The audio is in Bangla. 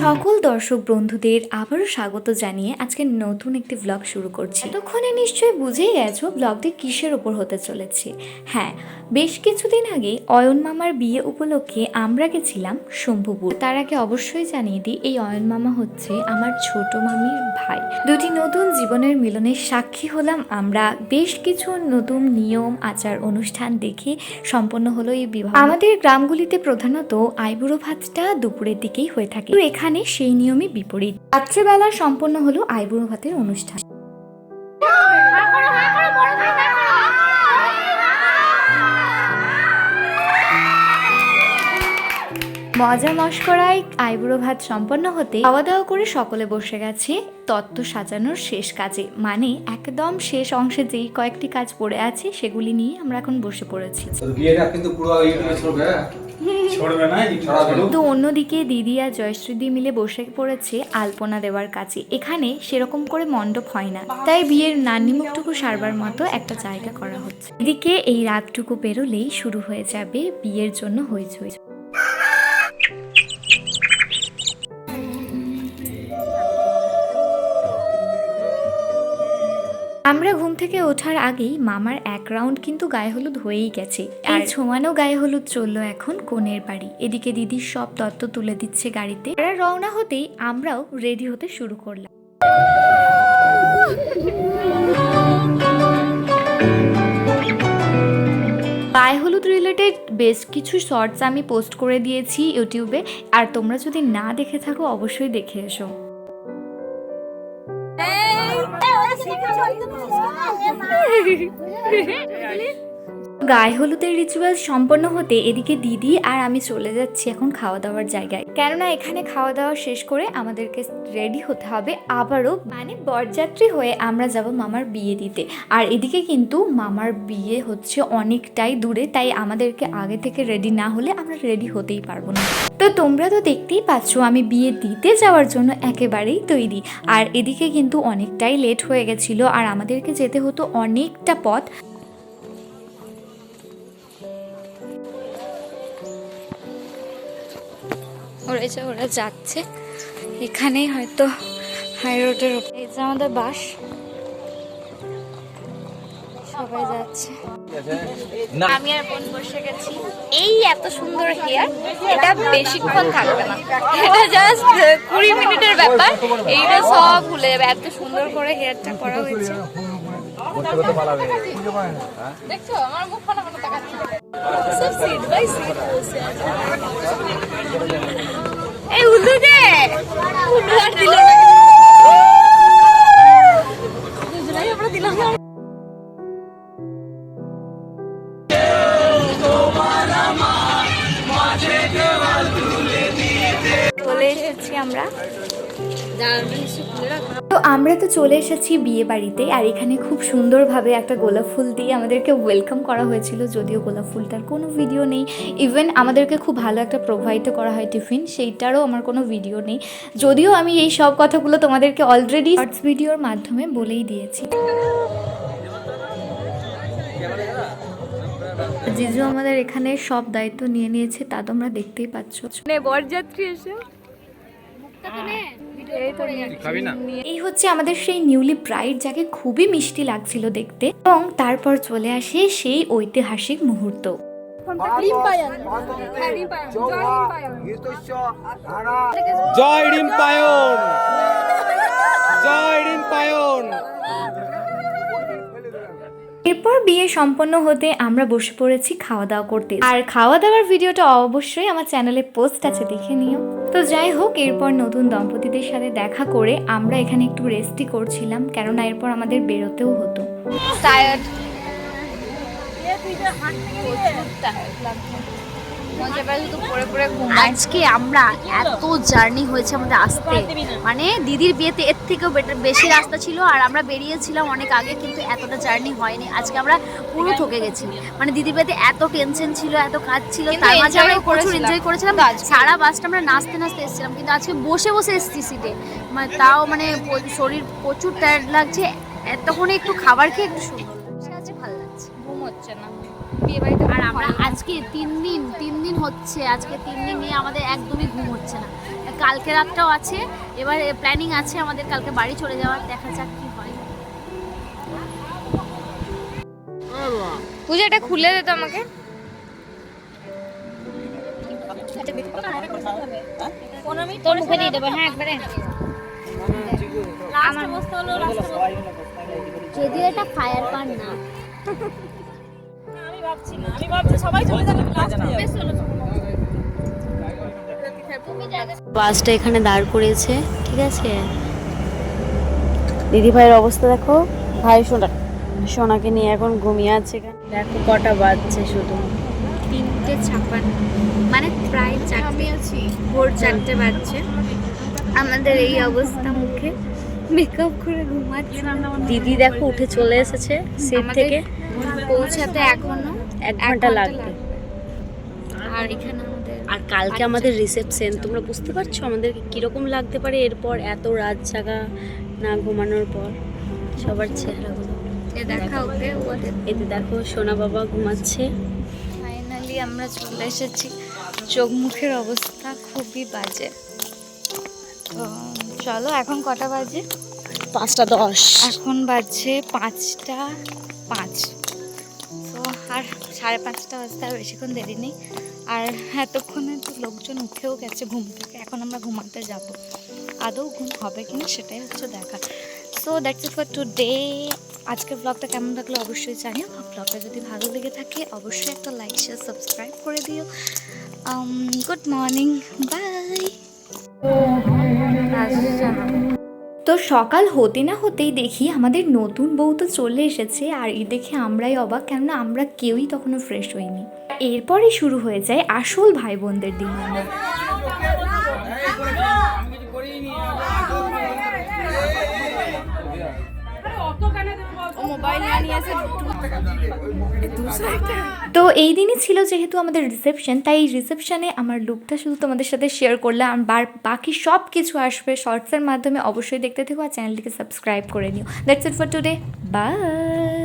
সকল দর্শক বন্ধুদের আবারও স্বাগত জানিয়ে আজকে নতুন একটি ব্লগ শুরু করছি। ততক্ষণে নিশ্চয়ই বুঝেই গেছো ব্লগটি কিসের ওপর হতে চলেছে। হ্যাঁ, বেশ কিছুদিন আগে অয়ন মামার বিয়ে উপলক্ষে আমরা গেছিলাম শম্ভুপুর। তার আগে অবশ্যই জানিয়ে দিই, এই অয়ন মামা হচ্ছে আমার ছোট মামির ভাই। দুটি নতুন জীবনের মিলনের সাক্ষী হলাম আমরা। বেশ কিছু নতুন নিয়ম আচার অনুষ্ঠান দেখে সম্পন্ন হলো এই বিবাহ। আমাদের গ্রামগুলিতে প্রধানত আইবুড়ো ভাতটা দুপুরের দিকেই হয়ে থাকে, তো এখানে সেই নিয়মই বিপরীত। রাত্রেবেলা সম্পন্ন হলো আইবুড়ো ভাতের অনুষ্ঠান। মজা মস্করায় আইবুড়ো ভাত সম্পন্ন হতে খাওয়া দাওয়া করে সকলে বসে গেছে তত্ত্ব সাজানোর শেষ কাজে, মানে একদম শেষ অংশে যেই কয়েকটি কাজ পড়ে আছে সেগুলি নিয়ে আমরা এখন বসে পড়েছি। তো অন্যদিকে দিদি আর জয়শ্রীদি মিলে বসে পড়েছে আলপনা দেওয়ার কাছে। এখানে সেরকম করে মণ্ডপ হয় না, তাই বিয়ের নান্নিমুখটুকু সারবার মতো একটা জায়গা করা হচ্ছে। এদিকে এই রাতটুকু পেরোলেই শুরু হয়ে যাবে বিয়ের জন্য হইচই। আমরা ঘুম থেকে ওঠার আগেই মামার এক রাউন্ড কিন্তু গায়ে হলুদ হয়েই গেছে, আর ছোঁয়ানো গায়ে হলুদ চললো এখন কনের বাড়ি। এদিকে দিদির সব তত্ত্ব তুলে দিচ্ছে গাড়িতে। তারা রওনা হতেই আমরাও রেডি হতে শুরু করলাম। গায়ে হলুদ রিলেটেড বেশ কিছু শর্টস আমি পোস্ট করে দিয়েছি ইউটিউবে, আর তোমরা যদি না দেখে থাকো অবশ্যই দেখে এসো। গায়ে হলুদের রিচুয়াল সম্পন্ন হতে এদিকে দিদি আর আমি চলে যাচ্ছি এখন খাওয়া দাওয়ার জায়গায়, কেননা এখানে খাওয়া দাওয়া শেষ করে আমাদেরকে রেডি হতে হবে আবারও, মানে বরযাত্রী হয়ে আমরা যাব মামার বিয়ে দিতে। আর এদিকে কিন্তু মামার বিয়ে হচ্ছে অনেকটাই দূরে, তাই আমাদেরকে আগে থেকে রেডি না হলে আমরা রেডি হতেই পারবো না। তো তোমরা তো দেখতেই পাচ্ছ আমি বিয়ে দিতে যাওয়ার জন্য একেবারেই তৈরি। আর এদিকে কিন্তু অনেকটাই লেট হয়ে গেছিলো আর আমাদেরকে যেতে হতো অনেকটা পথ। ওরা যাচ্ছে এখানেই হয়তো হাই রোডের উপরে। এই যে আমাদের বাস, সবাই যাচ্ছে। আমি আর বোন বসে গেছি। এই এত সুন্দর হেয়ার, এটা বেশিক্ষণ থাকবে না, এটা জাস্ট 20 মিনিটের ব্যাপার। এইটা সব ভুলে যাবে, এত সুন্দর করে হেয়ারটা করা হয়েছে। দেখছো আমার মুখ ফাটা ফাটা তাকাচ্ছে। সব সিট বাই সিট বসে আছে। এই উল্লু দে উল্লু আর দিল না, দুজনেই আমরা দিলাম না। চলে এসেছি আমরা। তো আমরা তো চলে এসেছি বিয়ে বাড়িতে, আর এখানে খুব সুন্দরভাবে একটা গোলাপ ফুল দিয়ে আমাদেরকে ওয়েলকাম করা হয়েছিল। যদিও গোলাপ ফুলটার কোনো ভিডিও নেই, ইভেন আমাদেরকে খুব ভালো একটা প্রোভাইডও করা হয় টিফিন, সেইটারও আমার কোনো ভিডিও নেই। যদিও আমি এই সব কথাগুলো তোমাদেরকে অলরেডি শর্টস ভিডিওর মাধ্যমে বলেই দিয়েছি। জিজু আমাদের এখানে সব দায়িত্ব নিয়ে নিয়েছে, তা তোমরা দেখতেই পাচ্ছ। বরযাত্রী এসে এই হচ্ছে আমাদের সেই নিউলি ব্রাইড, যাকে খুবই মিষ্টি লাগছিল দেখতে। এবং তারপর চলে আসে সেই ঐতিহাসিক মুহূর্ত। জয় রিম্পায়ন, জয় রিম্পায়ন। এরপর বিয়ে সম্পন্ন হতে আমরা বসে পড়েছি খাওয়া দাওয়া করতে, আর খাওয়া দাওয়ার ভিডিওটা অবশ্যই আমার চ্যানেলে পোস্ট আছে, দেখে নিও। তো যাই হোক, এরপর নতুন দম্পতিদের সাথে দেখা করে আমরা এখানে একটু রেস্টই করছিলাম, কেননা এরপর আমাদের বেরোতেও হতো। আজকে আমরা এত জার্নি হয়েছে আমাদের আসতে, মানে দিদির বিয়েতে এর থেকেও বেশি রাস্তা ছিল, আর আমরা বেরিয়েছিলাম অনেক আগে, কিন্তু এতটা জার্নি হয়নি। আজকে আমরা পুরো ঠকে গেছি, মানে দিদির বিয়েতে এত টেনশন ছিল, এত কাজ ছিল, তার মাঝে আমরা প্রচুর এনজয় করেছিলাম। সারা বাসটা আমরা নাচতে নাচতে এসেছিলাম, কিন্তু আজকে বসে বসে এসেছি সিটে, মানে তাও মানে শরীর প্রচুর টায়ার্ড লাগছে। এতক্ষণে একটু খাবার খেয়ে একটু সুন্দর লাগছে, ভালো লাগছে, ঘুম হচ্ছে না বিয়ে বাড়িতে। আর আমরা আজকে তিন দিন হচ্ছে, আজকে 3 দিন নিয়ে আমাদের একদমই ঘুম হচ্ছে না। কালকে রাতটাও আছে, এবার প্ল্যানিং আছে আমাদের কালকে বাড়ি চলে যাওয়ার, দেখা যাক কি হয়। পূজা এটা খুলে দে তো আমাকে। তোর মুখে দিয়ে দেবো, হ্যাঁ একবারে। যদিও এটা ফায়ার পান না, বাসটা এখানে দাঁড় করেছে, ঠিক আছে। দিদি ভাইয়ের অবস্থা দেখো, ভাই সোনাকে নিয়ে এখন ঘুমিয়ে আছে। দেখো কটা বাজছে, শুধু 3:56, মানে প্রায় 4 ভোর 4টে বাজছে। আমাদের এই অবস্থা, মুখে মেকআপ করে ঘুমাচ্ছে। দিদি দেখো উঠে চলে এসেছে সিট থেকে, পৌঁছাতে এখনো 1 ঘন্টা লাগবে। আর এখানে আমাদের আর কালকে আমাদের রিসেপশন, তোমরা বুঝতে পারছো আমাদেরকে কিরকম লাগতে পারে এরপর এত রাত জাগা না ঘুমানোর পর সবার চেহারাগুলো। দেখা ওকে ওদের। এতে দেখো সোনা বাবা ঘুমাচ্ছে। ফাইনালি আমরা চলে এসেছি। চোখ মুখের অবস্থা খুবই বাজে। তো চলো, এখন কটা বাজে? 5:10। এখন বাজছে 5:05। তো আর 5:30 বাজতে আর বেশিক্ষণ দেরি নেই। আর এতক্ষণে তো লোকজন উঠেও গেছে ঘুম থেকে, এখন আমরা ঘুমাতে যাব। আদৌ ঘুম হবে কিনা সেটাই হচ্ছে দেখা। So that's it for today. আজকের ব্লগটা কেমন লাগলো অবশ্যই জানিও। ব্লগটা যদি ভালো লেগে থাকে অবশ্যই একটা লাইক শেয়ার সাবস্ক্রাইব করে দিও। Good morning, bye. তো সকাল হতে না হতেই দেখি আমাদের নতুন বউ তো চলে এসেছে। আর এই দেখে আমরাই অবাক, কেননা আমরা কেউই তখনও ফ্রেশ হইনি। এরপরে শুরু হয়ে যায় আসল ভাই বোনদের দিন। তো এই দিনই ছিল যেহেতু আমাদের রিসেপশন, তাই এই রিসেপশনে আমার লুকটা শুধু তোমাদের সাথে শেয়ার করলাম। আর বাকি সব কিছু আসবে শর্টসের মাধ্যমে, অবশ্যই দেখতে থেকো আর চ্যানেলটিকে সাবস্ক্রাইব করে নিও। That's it for today, by.